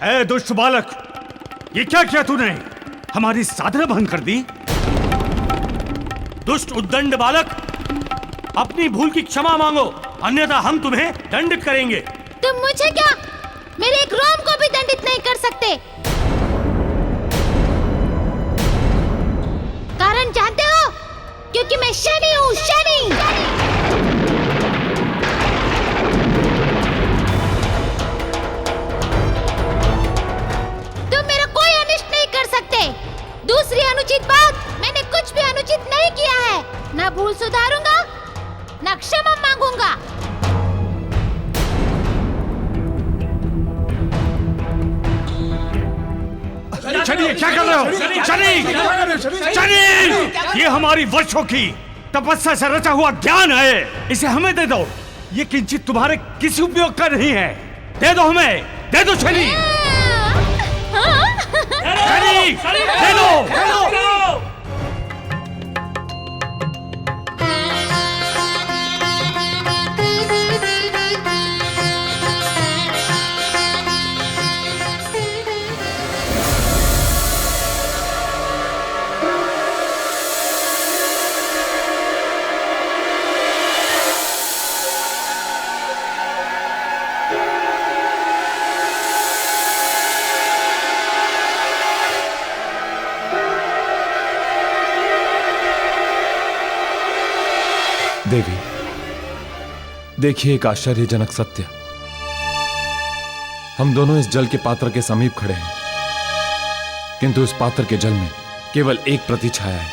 ऐ दुष्ट बालक, ये क्या किया तूने? हमारी साधना भंग कर दी। दुष्ट उद्दंड बालक, अपनी भूल की क्षमा मांगो, अन्यथा हम तुम्हें दंडित करेंगे। तुम मुझे क्या, मेरे एक रोम को भी दंडित नहीं कर सकते। कारण जानते हो? क्योंकि मैं शनि हूँ, शनि। दूसरी अनुचित बात, मैंने कुछ भी अनुचित नहीं किया है। ना भूल सुधारूंगा, ना क्षमा मांगूंगा। शनि, क्या कर रहे हो? शनि, शनि, ये हमारी वर्षों की तपस्या से रचा हुआ ज्ञान है, इसे हमें दे दो। ये किंचित तुम्हारे किसी उपयोग का नहीं है। दे दो हमें, दे दो शनि। शनि, दे दो। देवी, देखिए एक आश्चर्यजनक सत्य। हम दोनों इस जल के पात्र के समीप खड़े हैं, किंतु इस पात्र के जल में केवल एक प्रतिछाया है,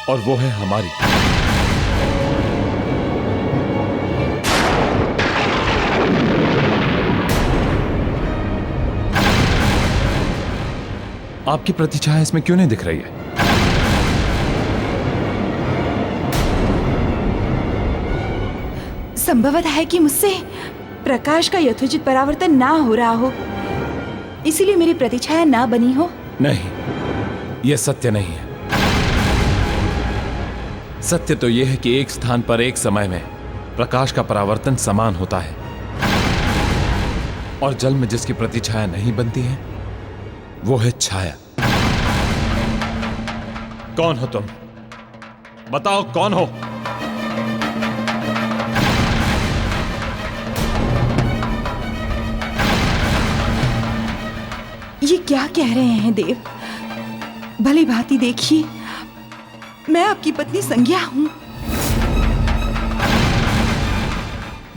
और वो है हमारी। आपकी प्रतिछाया इसमें क्यों नहीं दिख रही है? संभवतः है कि मुझसे प्रकाश का यथोचित परावर्तन ना हो रहा हो, इसीलिए मेरी प्रतिछाया ना बनी हो। नहीं, यह सत्य नहीं है। सत्य तो यह है कि एक स्थान पर एक समय में प्रकाश का परावर्तन समान होता है, और जल में जिसकी प्रतिछाया नहीं बनती है वो है छाया। कौन हो तुम? बताओ कौन हो? ये क्या कह रहे हैं देव? भली भांति देखिए, मैं आपकी पत्नी संज्ञा हूं।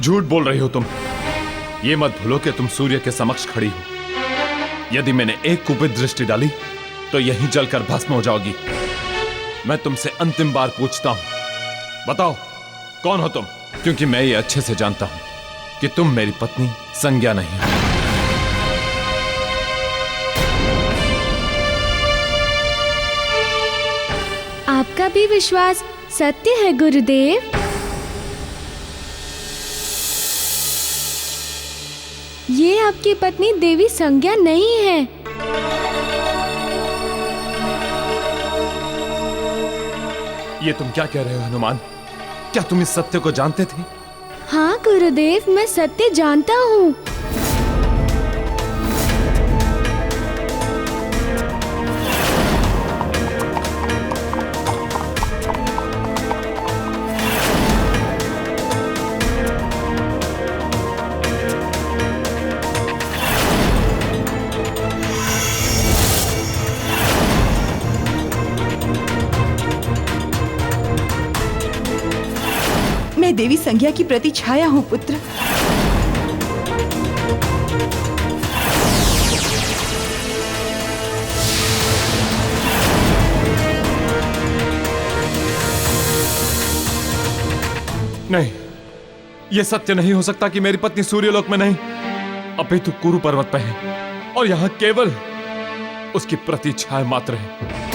झूठ बोल रही हो तुम। ये मत भूलो कि तुम सूर्य के समक्ष खड़ी हो। यदि मैंने एक कुपित दृष्टि डाली तो यहीं जलकर भस्म हो जाओगी। मैं तुमसे अंतिम बार पूछता हूं, बताओ कौन हो तुम? क्योंकि मैं ये अच्छे से जानता हूं कि तुम मेरी पत्नी संज्ञा नहीं हो। आपका भी विश्वास सत्य है गुरुदेव। ये आपकी पत्नी देवी संज्ञा नहीं है। ये तुम क्या कह रहे हो हनुमान? क्या तुम इस सत्य को जानते थे? हाँ गुरुदेव, मैं सत्य जानता हूँ। मैं देवी संज्ञा की प्रतिछाया हूं पुत्र। नहीं, यह सत्य नहीं हो सकता कि मेरी पत्नी सूर्यलोक में नहीं, अपितु कुरु पर्वत पर है, और यहां केवल उसकी प्रतिछाया मात्र है।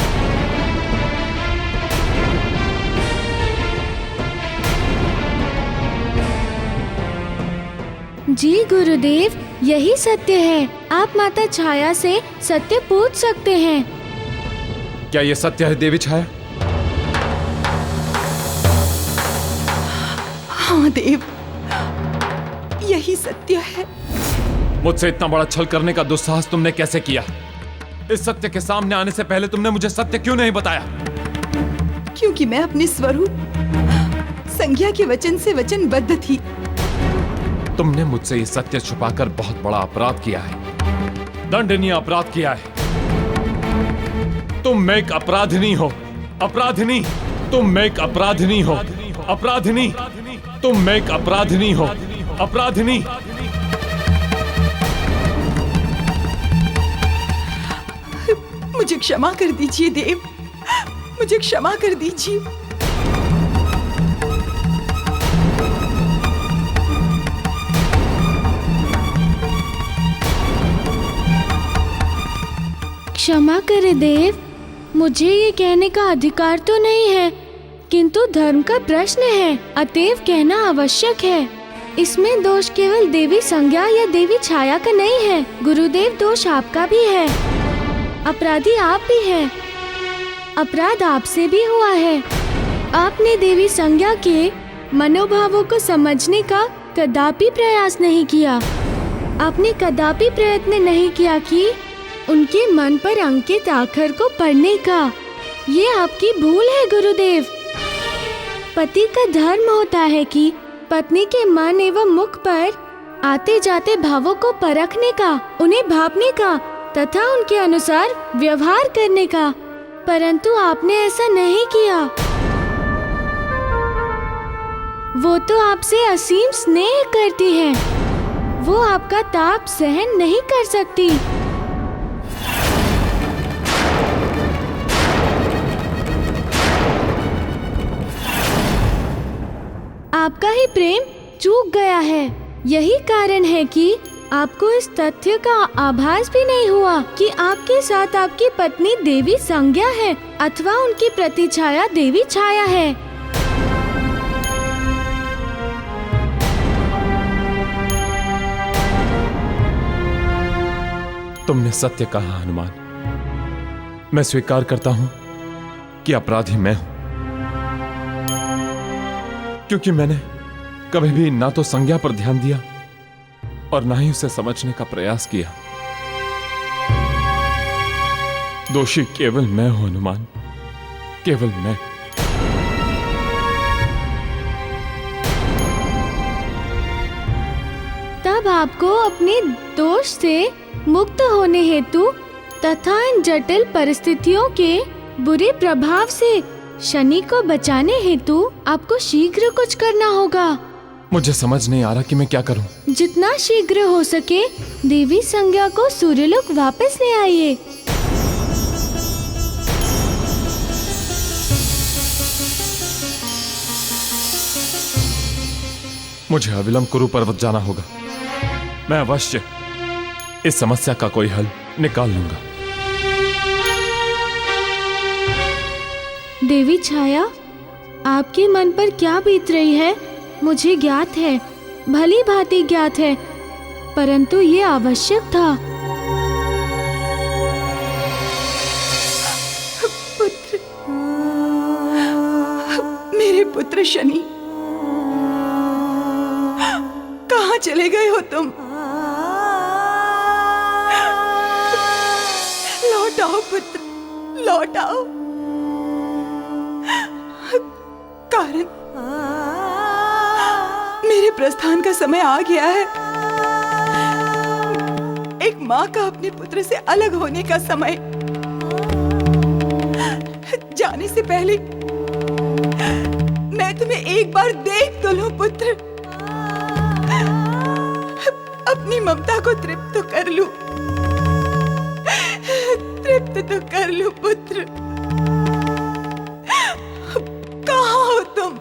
जी गुरुदेव, यही सत्य है। आप माता छाया से सत्य पूछ सकते हैं। क्या यह सत्य है देवी छाया? हाँ देव, यही सत्य है। मुझसे इतना बड़ा छल करने का दुस्साहस तुमने कैसे किया? इस सत्य के सामने आने से पहले तुमने मुझे सत्य क्यों नहीं बताया? क्योंकि मैं अपने स्वरूप संज्ञा के वचन से वचनबद्ध थी। तुमने मुझसे ये सत्य छुपाकर बहुत बड़ा अपराध किया है, दंडनीय अपराध किया है। तुम एक अपराधिनी हो, अपराधिनी। तुम एक अपराधिनी हो, अपराधिनी। तुम एक अपराधिनी हो, अपराधिनी। मुझे क्षमा कर दीजिए देव, मुझे क्षमा कर दीजिए। क्षमा करे देव, मुझे ये कहने का अधिकार तो नहीं है, किंतु धर्म का प्रश्न है, अतएव कहना आवश्यक है। इसमें दोष केवल देवी संज्ञा या देवी छाया का नहीं है, गुरुदेव दोष आपका भी है, अपराधी आप भी हैं। अपराध आपसे भी हुआ है। आपने देवी संज्ञा के मनोभावों को समझने का कदापि प्रयास नहीं किया। आपने कदापि प्रयत्न नहीं किया कि उनके मन पर अंकित आखर को पढ़ने का। ये आपकी भूल है गुरुदेव। पति का धर्म होता है कि पत्नी के मन एवं मुख पर आते जाते भावों को परखने का, उन्हें भापने का तथा उनके अनुसार व्यवहार करने का, परंतु आपने ऐसा नहीं किया। वो तो आपसे असीम स्नेह करती है, वो आपका ताप सहन नहीं कर सकती। आपका ही प्रेम चूक गया है। यही कारण है कि आपको इस तथ्य का आभास भी नहीं हुआ कि आपके साथ आपकी पत्नी देवी संज्ञा है अथवा उनकी प्रतिछाया देवी छाया है। तुमने सत्य कहा हनुमान। मैं स्वीकार करता हूं कि अपराधी मैं हूं, क्योंकि मैंने कभी भी ना तो संज्ञा पर ध्यान दिया और ना ही उसे समझने का प्रयास किया। दोषी केवल मैं हूं हनुमान, केवल मैं। तब आपको अपने दोष से मुक्त होने हेतु तथा इन जटिल परिस्थितियों के बुरे प्रभाव से शनि को बचाने हेतु आपको शीघ्र कुछ करना होगा। मुझे समझ नहीं आ रहा कि मैं क्या करूं। जितना शीघ्र हो सके देवी संज्ञा को सूर्यलोक वापस ले आइए। मुझे अविलंब कुरु पर्वत जाना होगा। मैं अवश्य इस समस्या का कोई हल निकाल लूंगा। देवी छाया, आपके मन पर क्या बीत रही है मुझे ज्ञात है, भली भांति ज्ञात है, परंतु ये आवश्यक था। पुत्र, मेरे पुत्र शनि, कहाँ चले गए हो तुम? लौट आओ पुत्र, लौट आओ। कारण मेरे प्रस्थान का समय आ गया है। एक माँ का अपने पुत्र से अलग होने का समय। जाने से पहले मैं तुम्हें एक बार देख तो लूं पुत्र, अपनी ममता को तृप्त तो कर लूं, तृप्त तो कर लूं पुत्र। कहाँ हो तुम?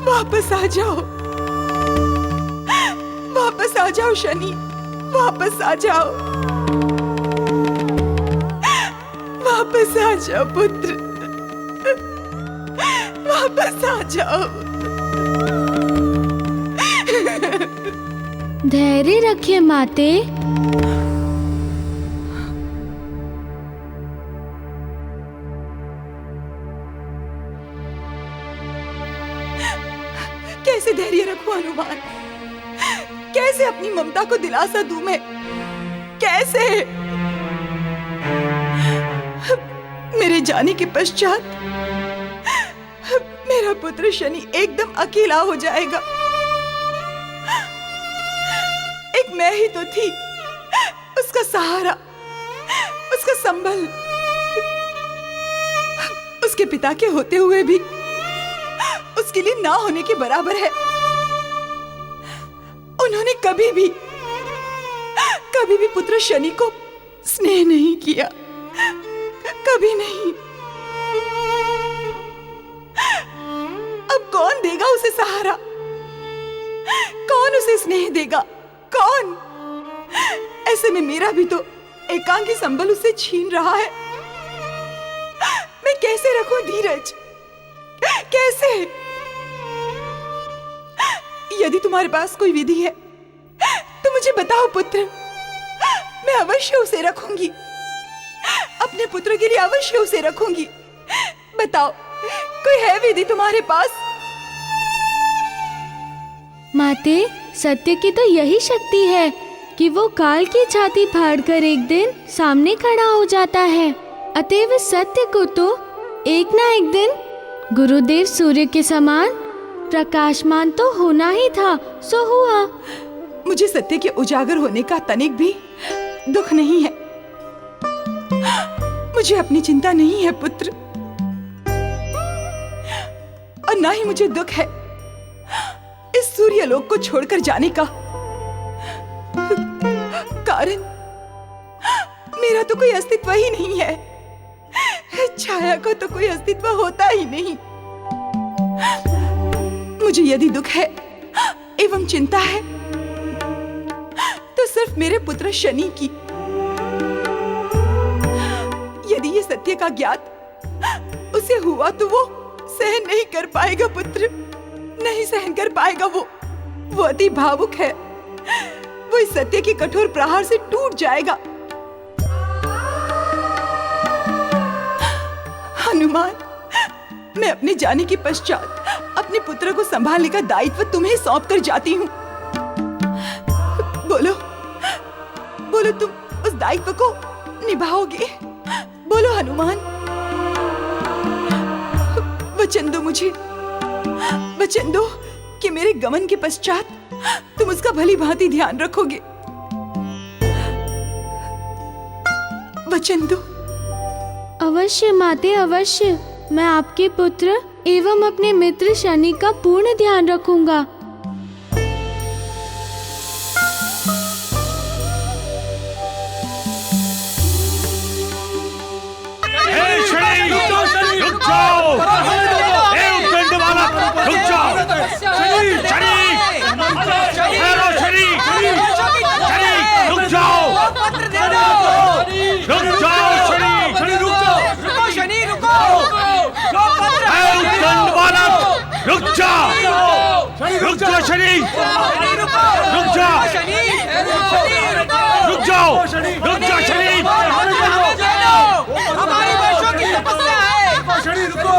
वापस आ जाओ, वापस आ जाओ शनि, वापस आ जाओ, वापस आ जाओ पुत्र, वापस आ जाओ। धैर्य रखिए माते। कैसे धैर्य रखूं हनुमान, कैसे कैसे अपनी ममता को दिलासा दूं मैं? कैसे? मेरे जाने के पश्चात मेरा पुत्र शनि एकदम अकेला हो जाएगा। एक मैं ही तो थी, उसका सहारा, उसका संबल। उसके पिता के होते हुए भी उसके लिए ना होने के बराबर है। उन्होंने कभी भी पुत्र शनि को स्नेह नहीं किया, कभी नहीं। अब कौन देगा उसे सहारा? कौन उसे स्नेह देगा? कौन? ऐसे में मेरा भी तो एकांगी संबल उसे छीन रहा है। मैं कैसे रखूं धीरज? कैसे? यदि तुम्हारे पास कोई विधि है तो मुझे बताओ पुत्र, मैं अवश्य उसे रखूंगी। अपने पुत्र के लिए अवश्य उसे रखूंगी। बताओ, कोई है विधि तुम्हारे पास? माते, सत्य की तो यही शक्ति है कि वो काल की छाती फाड़कर एक दिन सामने खड़ा हो जाता है। अतएव सत्य को तो एक ना एक दिन गुरुदेव सूर्य के समान प्रकाशमान तो होना ही था। सो हुआ। मुझे सत्य के उजागर होने का तनिक भी दुख नहीं है। मुझे अपनी चिंता नहीं है पुत्र, और ना ही मुझे दुख है इस सूर्यलोक को छोड़कर जाने का। कारण मेरा तो कोई अस्तित्व ही नहीं है। छाया को तो कोई अस्तित्व होता ही नहीं। मुझे यदि दुख है एवं चिंता है तो सिर्फ मेरे पुत्र शनि की। यदि ये सत्य का ज्ञात उसे हुआ तो वो सहन नहीं कर पाएगा पुत्र, नहीं सहन कर पाएगा। वो अति भावुक है। वो इस सत्य के कठोर प्रहार से टूट जाएगा। हनुमान, मैं अपने जाने के पश्चात अपने पुत्र को संभालने का दायित्व तुम्हें सौंप कर जाती हूँ। बोलो, बोलो, तुम उस दायित्व को निभाओगे? बोलो हनुमान, वचन दो मुझे, वचन दो कि मेरे गमन के पश्चात तुम उसका भली भांति ध्यान रखोगे। वचन दो। अवश्य माते, अवश्य। मैं आपके पुत्र एवं अपने मित्र शनि का पूर्ण ध्यान रखूंगा। रुक जाओ! उद्दंड वाला, रुक जाओ! शनि! ठहरो शनि! शनि, रुक जाओ! रुक जाओ शनि! रुक जाओ! शनि रुको! उद्दंड वाला, रुक जा! रुक जाओ शनि! रुक जा! रुक जाओ! रुक जा शनि! हमारी वर्षों की तपस्या है। शनि रुको!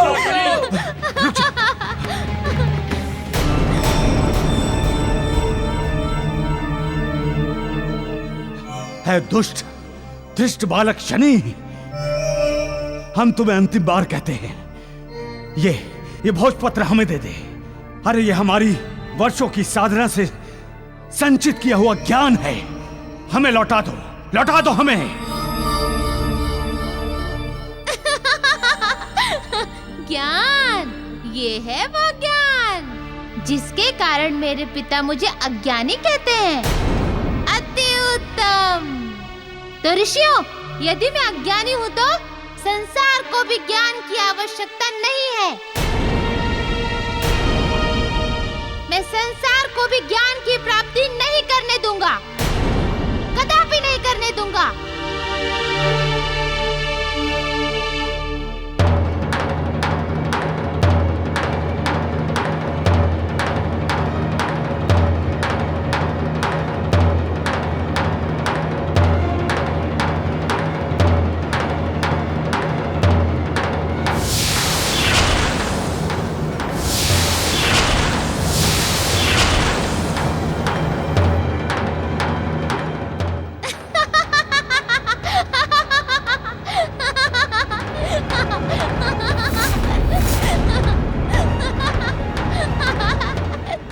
है दुष्ट, दृष्ट बालक शनि, हम तुम्हें अंतिम बार कहते हैं, ये भोजपत्र हमें दे दे। अरे ये हमारी वर्षों की साधना से संचित किया हुआ ज्ञान है। हमें लौटा दो, लौटा दो हमें। ज्ञान, ये है वो ज्ञान जिसके कारण मेरे पिता मुझे अज्ञानी कहते हैं। अति उत्तम। तो ऋषियों, यदि मैं अज्ञानी हूँ तो संसार को भी ज्ञान की आवश्यकता नहीं है। मैं संसार को भी ज्ञान की प्राप्ति नहीं करने दूंगा, कदापि नहीं करने दूंगा।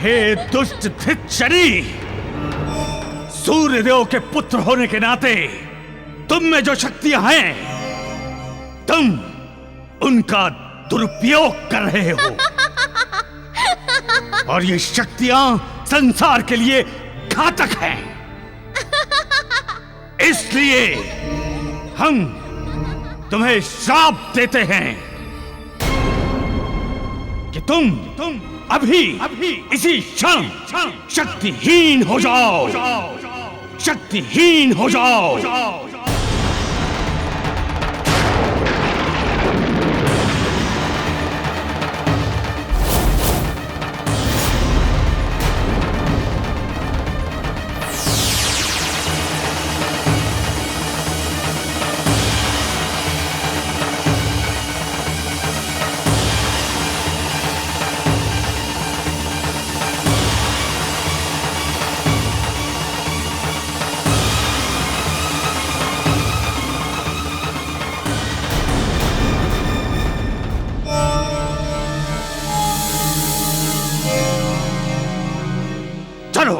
हे दुष्ट धिक्शरी, सूर्यदेव के पुत्र होने के नाते तुम में जो शक्तियां हैं, तुम उनका दुरुपयोग कर रहे हो। और ये शक्तियां संसार के लिए घातक हैं। इसलिए हम तुम्हें श्राप देते हैं कि तुम अभी इसी क्षण शक्तिहीन हो जाओ, शक्तिहीन हो जाओ। चलो।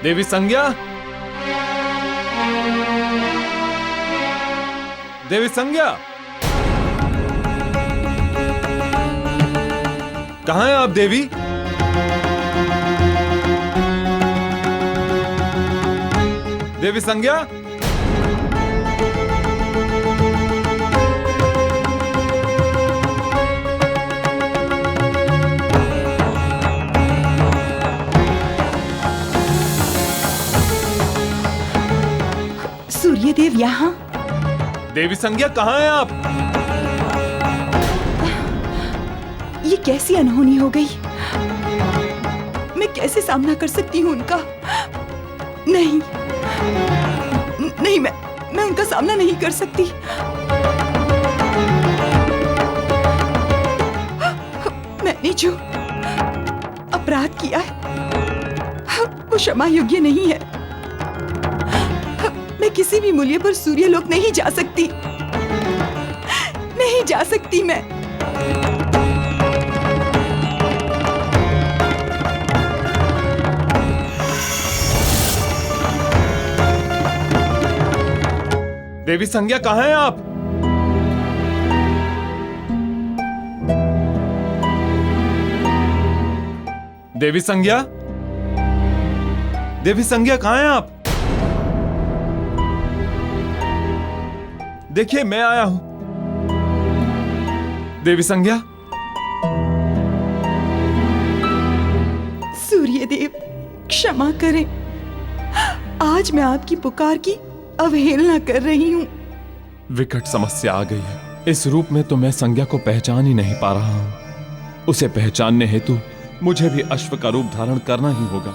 देवी संज्ञा, देवी संज्ञा, कहां हैं आप देवी? देवी संज्ञा, सूर्यदेव यहाँ? देवी संज्ञा कहां हैं आप? ये कैसी अनहोनी हो गई? मैं कैसे सामना कर सकती हूँ उनका? नहीं नहीं, मैं उनका सामना नहीं कर सकती। मैंने जो अपराध किया है वो क्षमा योग्य नहीं है। मैं किसी भी मूल्य पर सूर्यलोक नहीं जा सकती, नहीं जा सकती मैं। देवी संज्ञा कहां हैं आप? देवी संज्ञा, देवी संज्ञा कहां हैं आप? देखिए मैं आया हूं। देवी संज्ञा। सूर्यदेव क्षमा करें, आज मैं आपकी पुकार की अवहेलना कर रही हूं। विकट समस्या आ गई है। इस रूप में तो मैं संज्ञा को पहचान ही नहीं पा रहा हूं। उसे पहचानने हेतु मुझे भी अश्व का रूप धारण करना ही होगा।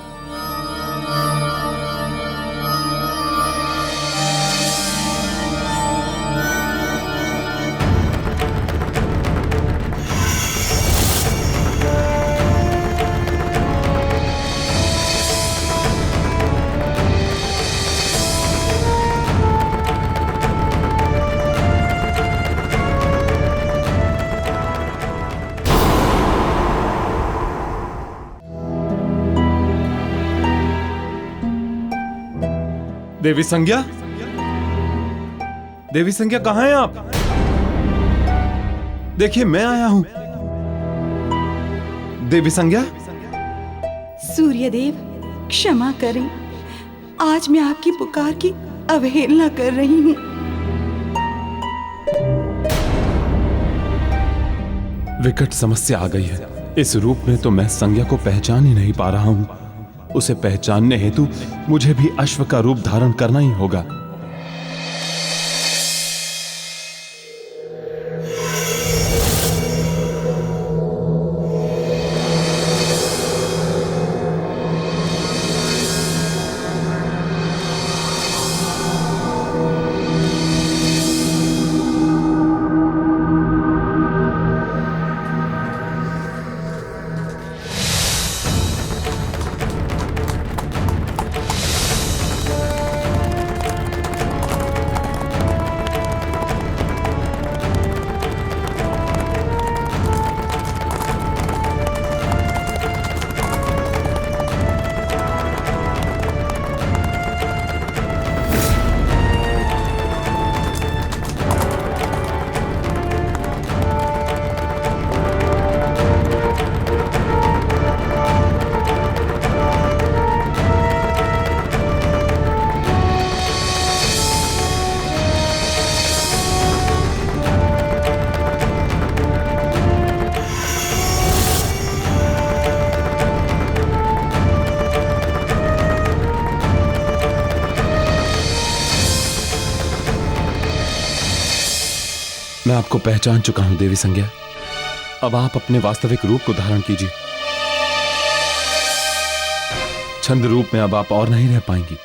देवी संज्ञा, देवी संज्ञा कहां हैं आप? देखिए मैं आया हूं। देवी संज्ञा। सूर्यदेव क्षमा करें, आज मैं आपकी पुकार की अवहेलना कर रही हूं। विकट समस्या आ गई है। इस रूप में तो मैं संज्ञा को पहचान ही नहीं पा रहा हूं। उसे पहचानने हेतु मुझे भी अश्व का रूप धारण करना ही होगा। मैं आपको पहचान चुका हूं देवी संज्ञा। अब आप अपने वास्तविक रूप को धारण कीजिए। छंद रूप में अब आप और नहीं रह पाएंगी।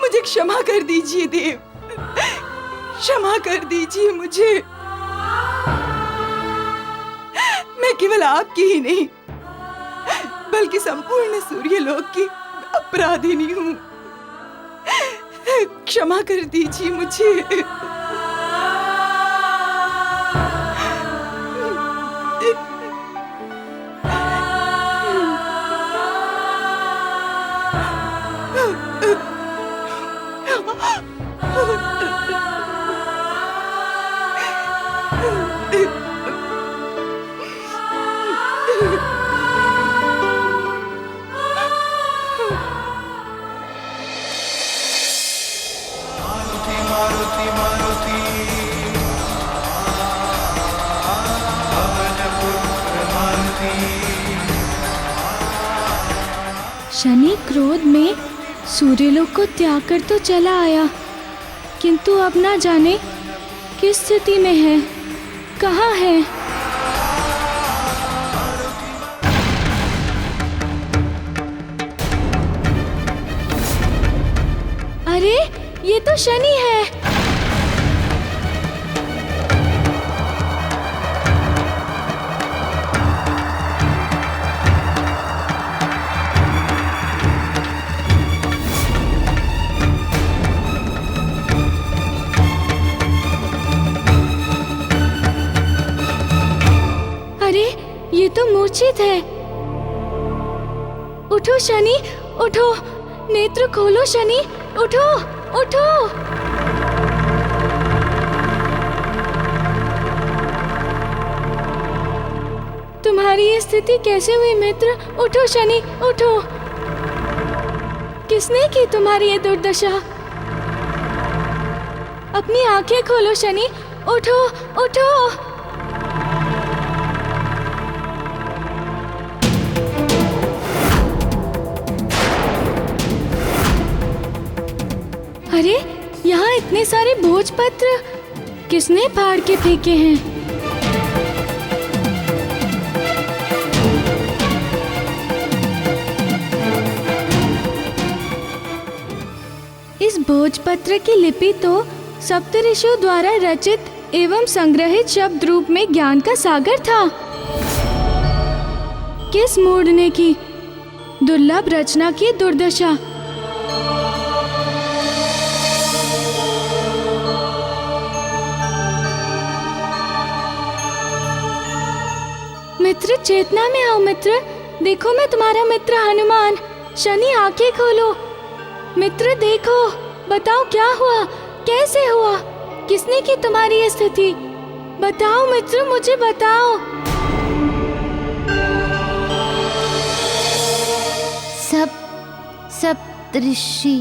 मुझे क्षमा कर दीजिए देव, क्षमा कर दीजिए मुझे। मैं केवल आपकी ही नहीं बल्कि संपूर्ण सूर्यलोक की अपराधिनी हूँ। क्षमा कर दीजिए मुझे। शनि क्रोध में सूर्यलोक को त्याग कर तो चला आया, किंतु अब ना जाने किस स्थिति में है, कहाँ है। अरे ये तो शनि है। अरे ये तो मूर्छित है। उठो शनि, उठो, नेत्र खोलो शनि, उठो उठो। तुम्हारी ये स्थिति कैसे हुई मित्र? उठो शनि, उठो। किसने की तुम्हारी ये दुर्दशा? अपनी आंखें खोलो शनि, उठो उठो। अरे यहाँ इतने सारे भोजपत्र किसने फाड़ के फेंके हैं? इस भोजपत्र की लिपि तो सप्तऋषियों द्वारा रचित एवं संग्रहित शब्द रूप में ज्ञान का सागर था। किस मूढ़ ने की दुर्लभ रचना की दुर्दशा? मित्र चेतना में आओ मित्र, देखो मैं तुम्हारा मित्र हनुमान। शनि आंखें खोलो। मित्र देखो, बताओ क्या हुआ, कैसे हुआ, किसने की तुम्हारी ये स्थिति? बताओ मित्र, मुझे बताओ। सप्तऋषि।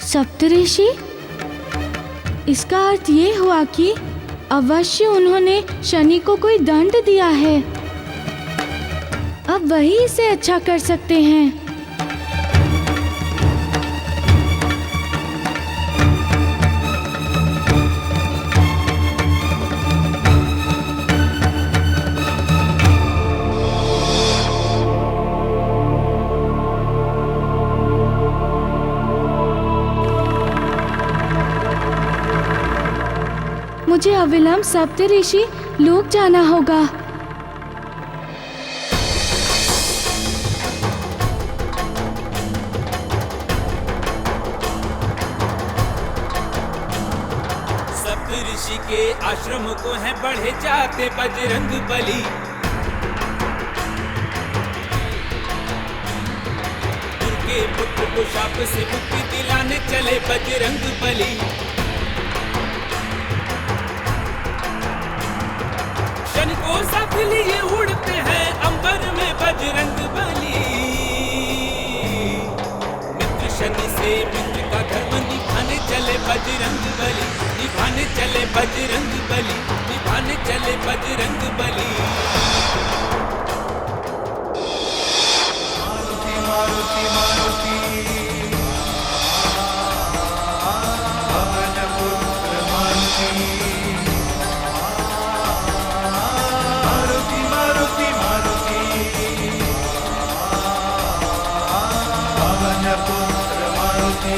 सप्तऋषि? इसका अर्थ ये हुआ कि अवश्य उन्होंने शनि को कोई दंड दिया है। अब वही इसे अच्छा कर सकते हैं। मुझे अविलंब सप्तऋषि लोक जाना होगा। सप्त ऋषि के आश्रम को है बढ़े जाते बजरंग बली। दुर्गे पुत्र को शाप से मुक्ति दिलाने चले बजरंग बली। शनि को साथ लिए उड़ते हैं अंबर में बजरंग बली। मित्र शनि से मित्र का धर्म निभाने चले बजरंग बली। निभाने चले बजरंग बली। निभाने चले बजरंग बली। मारुति मारुति मारुति पवन पुत्र मारुति। मारुति मारुति मारुति पवन पुत्र मारुति।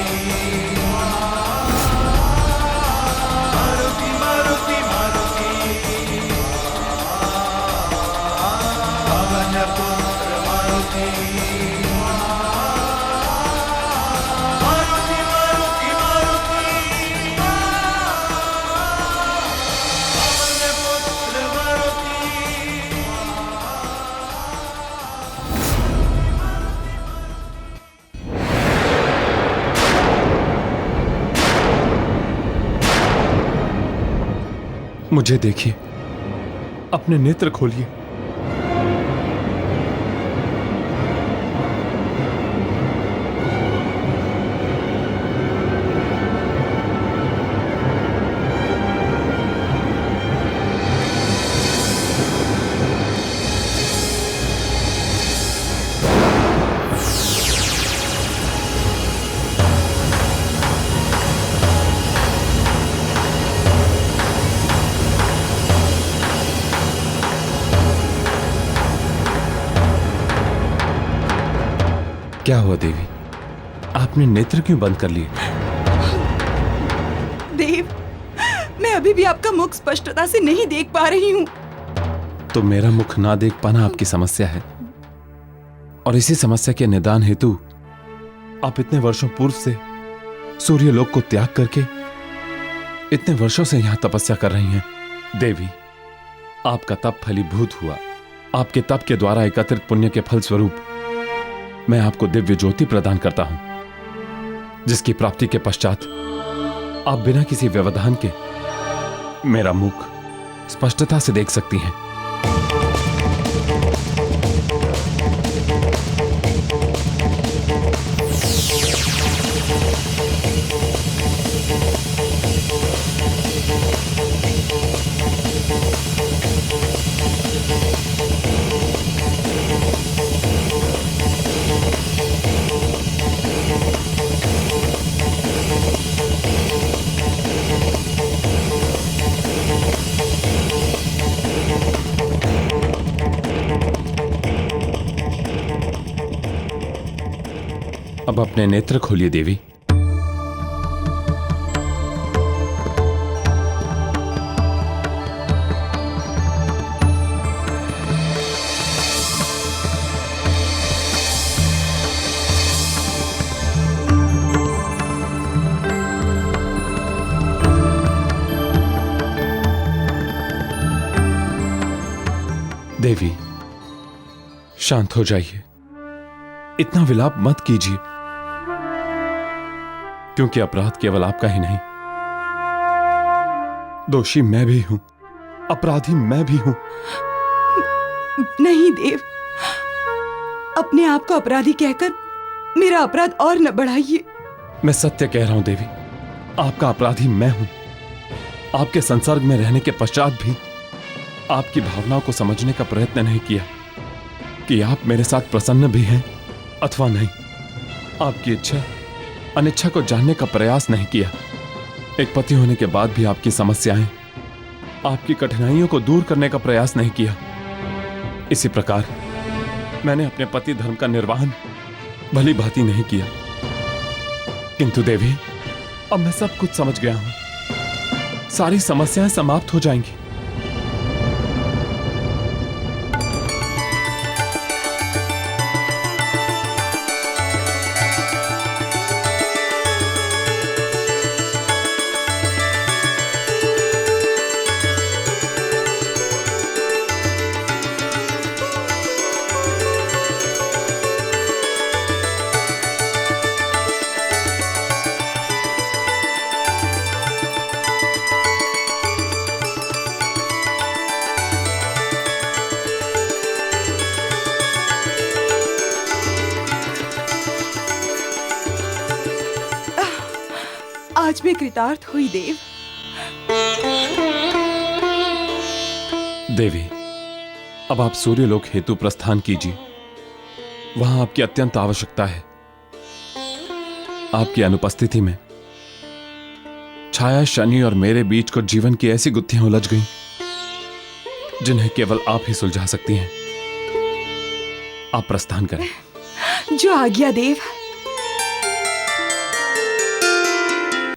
मारुति मारुति मारुति पवन पुत्र मारुति। मारुति मारुति मारुति पवन पुत्र मारुति। मुझे देखिए, अपने नेत्र खोलिए। क्या हुआ देवी, आपने नेत्र क्यों बंद कर लिए? देव, मैं अभी भी आपका मुख स्पष्टता से नहीं देख पा रही हूँ। तो मेरा मुख ना देख पाना आपकी समस्या है, और इसी समस्या के निदान हेतु आप इतने वर्षों पूर्व से सूर्यलोक को त्याग करके इतने वर्षों से यहां तपस्या कर रही हैं। देवी, आपका तप फलीभूत हुआ। आपके तप के द्वारा एकत्रित पुण्य के फल स्वरूप मैं आपको दिव्य ज्योति प्रदान करता हूं, जिसकी प्राप्ति के पश्चात आप बिना किसी व्यवधान के मेरा मुख स्पष्टता से देख सकती हैं। अब अपने नेत्र खोलिए देवी। देवी, शांत हो जाइए, इतना विलाप मत कीजिए, क्योंकि अपराध केवल आपका ही नहीं, दोषी मैं भी हूं, अपराधी मैं भी हूं। नहीं देव, अपने आप को अपराधी कहकर मेरा अपराध और न बढ़ाइए। मैं सत्य कह रहा हूं देवी, आपका अपराधी मैं हूं। आपके संसर्ग में रहने के पश्चात भी आपकी भावनाओं को समझने का प्रयत्न नहीं किया कि आप मेरे साथ प्रसन्न भी हैं अथवा नहीं। आपकी इच्छा अनिच्छा को जानने का प्रयास नहीं किया। एक पति होने के बाद भी आपकी समस्याएं, आपकी कठिनाइयों को दूर करने का प्रयास नहीं किया। इसी प्रकार मैंने अपने पति धर्म का निर्वहन भली भांति नहीं किया। किंतु देवी, अब मैं सब कुछ समझ गया हूं। सारी समस्याएं समाप्त हो जाएंगी। सच में कृतार्थ हुई देव। देवी, अब आप सूर्यलोक हेतु प्रस्थान कीजिए। वहां आपकी अत्यंत आवश्यकता है। आपकी अनुपस्थिति में छाया, शनि और मेरे बीच को जीवन की ऐसी गुत्थियां उलझ गईं जिन्हें केवल आप ही सुलझा सकती हैं। आप प्रस्थान करें। जो आज्ञा देव।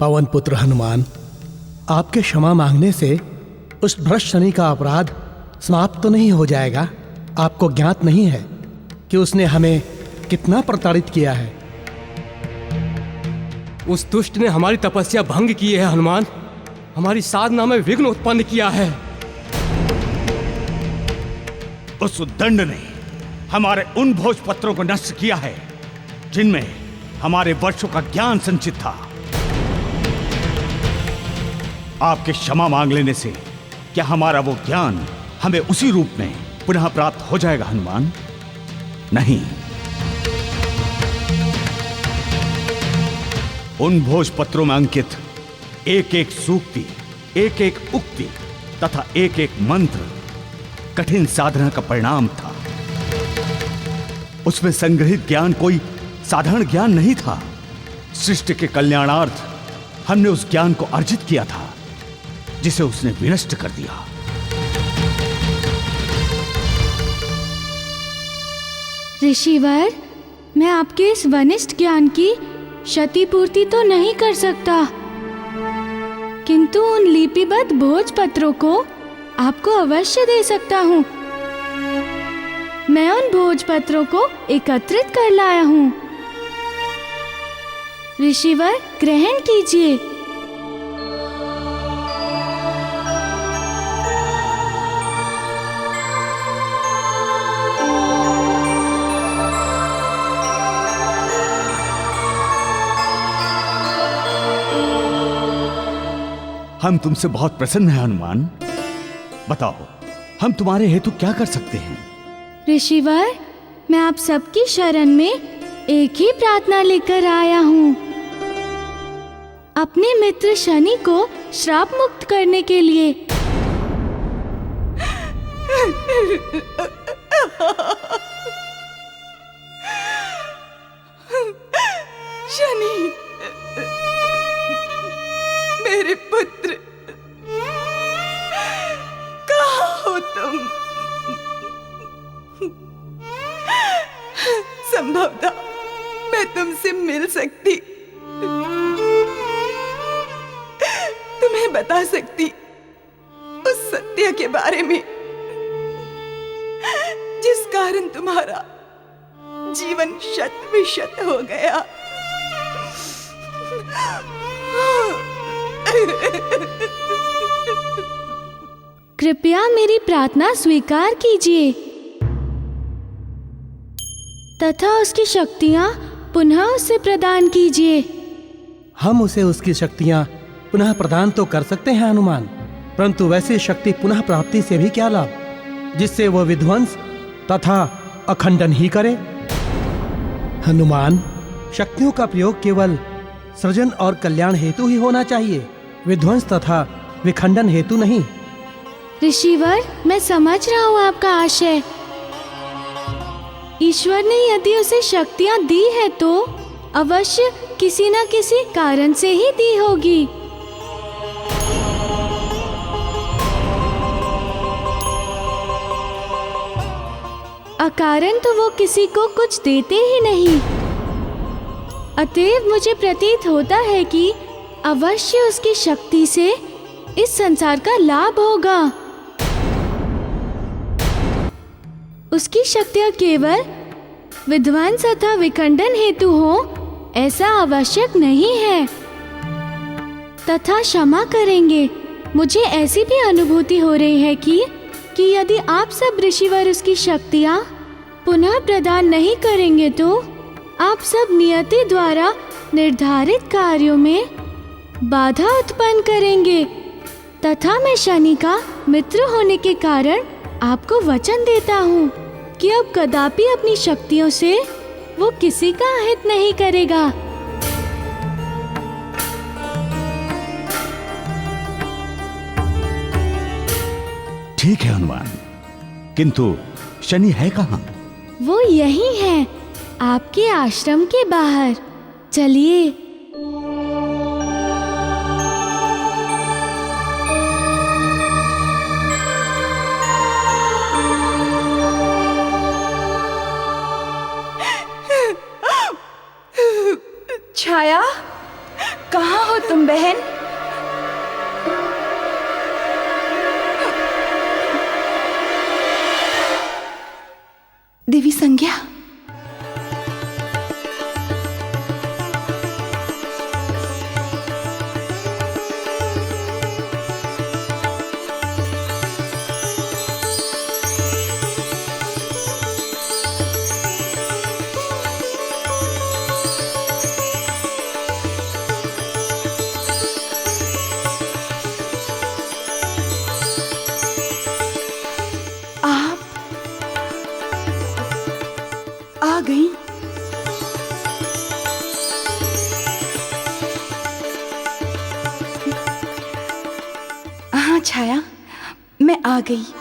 पवन पुत्र हनुमान, आपके क्षमा मांगने से उस भ्रष्ट शनि का अपराध समाप्त तो नहीं हो जाएगा। आपको ज्ञात नहीं है कि उसने हमें कितना प्रताड़ित किया है। उस दुष्ट ने हमारी तपस्या भंग की है हनुमान, हमारी साधना में विघ्न उत्पन्न किया है। उस उद्दंड ने हमारे उन भोजपत्रों को नष्ट किया है जिनमें हमारे वर्षों का ज्ञान संचित था। आपके क्षमा मांग लेने से क्या हमारा वो ज्ञान हमें उसी रूप में पुनः प्राप्त हो जाएगा हनुमान? नहीं। उन भोजपत्रों में अंकित एक एक सूक्ति, एक एक उक्ति तथा एक एक मंत्र कठिन साधना का परिणाम था। उसमें संग्रहित ज्ञान कोई साधारण ज्ञान नहीं था। सृष्टि के कल्याणार्थ हमने उस ज्ञान को अर्जित किया था जिसे उसने विनष्ट कर दिया। ऋषिवर, मैं आपके इस वनिष्ठ ज्ञान की क्षतिपूर्ति तो नहीं कर सकता, किंतु उन लिपिबद्ध भोजपत्रों को आपको अवश्य दे सकता हूँ। मैं उन भोजपत्रों को एकत्रित कर लाया हूँ। ऋषिवर, ग्रहण कीजिए। हम तुमसे बहुत प्रसन्न हैं हनुमान। बताओ, हम तुम्हारे हेतु क्या कर सकते हैं? ऋषिवर, मैं आप सबकी शरण में एक ही प्रार्थना लेकर आया हूँ। अपने मित्र शनि को श्राप मुक्त करने के लिए। शनि, मेरे पुत्र, कहाँ हो तुम? संभवतः मैं तुमसे मिल सकती, तुम्हें बता सकती उस सत्य के बारे में जिस कारण तुम्हारा जीवन शत विशत हो गया। कृपया मेरी प्रार्थना स्वीकार कीजिए तथा उसकी शक्तियाँ पुनः उसे प्रदान कीजिए। हम उसे उसकी शक्तियाँ पुनः प्रदान तो कर सकते हैं हनुमान, परंतु वैसी शक्ति पुनः प्राप्ति से भी क्या लाभ जिससे वह विध्वंस तथा अखंडन ही करे। हनुमान, शक्तियों का प्रयोग केवल सृजन और कल्याण हेतु ही होना चाहिए, विध्वंस तथा विखंडन हेतु नहीं। ऋषिवर, मैं समझ रहा हूँ आपका आशय। ईश्वर ने यदि उसे शक्तियाँ दी है तो अवश्य किसी न किसी कारण से ही दी होगी। अकारण तो वो किसी को कुछ देते ही नहीं। अतएव मुझे प्रतीत होता है कि अवश्य उसकी शक्ति से इस संसार का लाभ होगा। उसकी शक्तियाँ केवल विध्वंस तथा विखंडन हेतु हो ऐसा आवश्यक नहीं है, तथा क्षमा करेंगे, मुझे ऐसी भी अनुभूति हो रही है कि यदि आप सब ऋषिवर उसकी शक्तियाँ पुनः प्रदान नहीं करेंगे तो आप सब नियति द्वारा निर्धारित कार्यों में बाधा उत्पन्न करेंगे, तथा मैं शनि का मित्र होने के कारण आपको वचन देता हूँ कि अब कदापि अपनी शक्तियों से वो किसी का हित नहीं करेगा। ठीक है हनुमान, किंतु शनि है कहाँ? वो यही है, आपके आश्रम के बाहर। चलिए। छाया, कहाँ हो तुम बहन? देवी संज्ञा, आ गई। हाँ छाया, मैं आ गई।